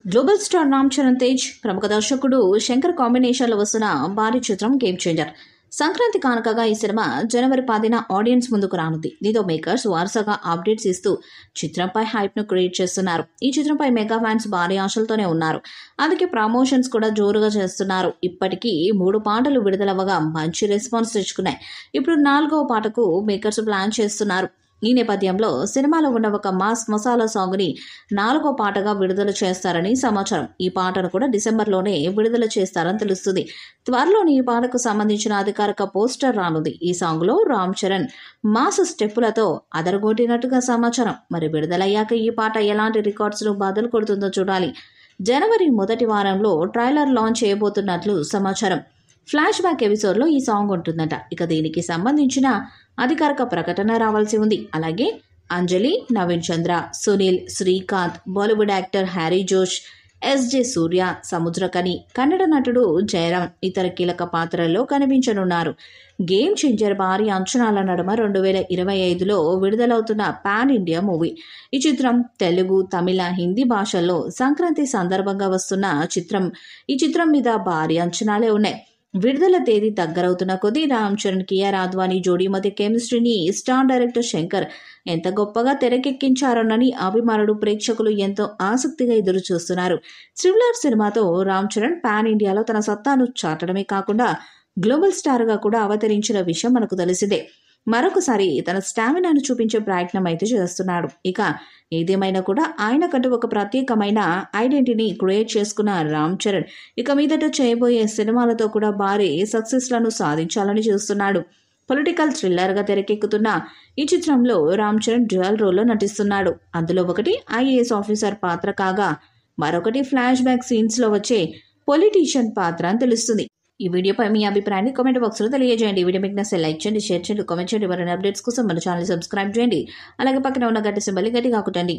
Global star Ram Charan Tej ప్రముఖ దర్శకుడు శంకర్ కాంబినేషన్లో వస్తున్న భారీ చిత్రం గేమ్ చేంజర్. సంక్రాంతి కానుకగా ఈ సినిమా జనవరి 10న ఆడియన్స్ ముందుకు రానుంది. దీంతో మేకర్స్ వరుసగా అప్డేట్స్ ఇస్తూ చిత్రంపై హైప్ ను క్రియేట్ చేస్తున్నారు. ఈ చిత్రంపై మెగా ఫ్యాన్స్ భారీ ఆశలతోనే ఉన్నారు. అందుకే ప్రమోషన్స్ కూడా జోరుగా చేస్తున్నారు. ఇప్పటికీ 3 పాటలు విడుదలవ్వగా మంచి రెస్పాన్స్ తెచ్చుకున్నాయి. ఇప్పుడు 4వ పాటకు మేకర్స్ ప్లాన్ చేస్తున్నారు. ఈ నేపథ్యంలో సినిమాలో ఉన్న ఒక మాస్ మసాలా సాంగ్ ని 4వ పాటగా విడుదల చేస్తారని సమాచారం. ఈ పాటను కూడా డిసెంబర్లోనే విడుదల చేస్తారని తెలుస్తుంది. త్వరలోనే ఈ పాటకు సంబంధించిన అధికారిక పోస్టర్ రానుంది. ఈ సాంగ్ లో రామ్ చరణ్ మాస్ స్టెప్పులతో అదరగొట్టినట్టుగా సమాచారం. మరి విడుదలయ్యాక ఈ పాట ఎలాంటి రికార్డ్స్ ను బదులు కొడుతుందో చూడాలి. జనవరి మొదటి వారంలో ట్రైలర్ లాంచ్ చేయబోతున్నట్లు సమాచారం. ఫ్లాష్ బ్యాక్ ఎపిసోడ్లో ఈ సాంగ్ ఉంటుందట. ఇక దీనికి సంబంధించిన అధికారిక ప్రకటన రావాల్సి ఉంది. అలాగే అంజలి, నవీన్ చంద్ర, సునీల్, శ్రీకాంత్, బాలీవుడ్ యాక్టర్ హ్యారీ జోష్, ఎస్జే సూర్య, సముద్రకని, కన్నడ నటుడు జయరాం ఇతర కీలక పాత్రల్లో కనిపించనున్నారు. గేమ్ చేంజర్ భారీ అంచనాల నడుమ 2025లో విడుదలవుతున్న పాన్ ఇండియా మూవీ. ఈ చిత్రం తెలుగు, తమిళ, హిందీ భాషల్లో సంక్రాంతి సందర్భంగా వస్తున్న చిత్రం. ఈ చిత్రం మీద భారీ అంచనాలే ఉన్నాయి. విడుదల తేదీ దగ్గరవుతున్న కొద్దీ రామ్ చరణ్, కియారా అద్వానీ జోడీ మధ్య కెమిస్ట్రీని స్టార్ డైరెక్టర్ శంకర్ ఎంత గొప్పగా తెరకెక్కించారోనని అభిమానులు, ప్రేక్షకులు ఎంతో ఆసక్తిగా ఎదురు చూస్తున్నారు. థ్రిల్లర్ సినిమాతో రామ్ చరణ్ పాన్ ఇండియాలో తన సత్తాను చాటడమే కాకుండా గ్లోబల్ స్టార్ గా కూడా అవతరించిన విషయం మనకు తెలిసిందే. మరొకసారి తన స్టామినాను చూపించే ప్రయత్నం అయితే చేస్తున్నాడు. ఇక ఏదేమైనా కూడా ఆయనకంటూ ఒక ప్రత్యేకమైన ఐడెంటిటీని క్రియేట్ చేసుకున్న రామ్ చరణ్ ఇక మీదట చేయబోయే సినిమాలతో కూడా భారీ సక్సెస్లను సాధించాలని చూస్తున్నాడు. పొలిటికల్ థ్రిల్లర్గా తెరకెక్కుతున్న ఈ చిత్రంలో రామ్ చరణ్ డ్యూయల్ రోల్లో నటిస్తున్నాడు. అందులో ఒకటి ఐఏఎస్ ఆఫీసర్ పాత్ర కాగా మరొకటి ఫ్లాష్ బ్యాక్ సీన్స్లో వచ్చే పొలిటీషియన్ పాత్ర అని తెలుస్తుంది. ఈ వీడియోపై మీ అభిప్రాయాన్ని కామెంట్ బాక్స్లో తెలియజేయండి. ఈ వీడియో మీకు నచ్చితే లైక్ చేయండి, షేర్ చేయండి, కామెంట్ చేయండి. మరిన్ని అప్డేట్స్ కోసం మన ఛానల్ సబ్స్క్రైబ్ చేయండి. అలాగే పక్కన ఉన్న గంట సింబల్ని గట్టిగా కొట్టండి.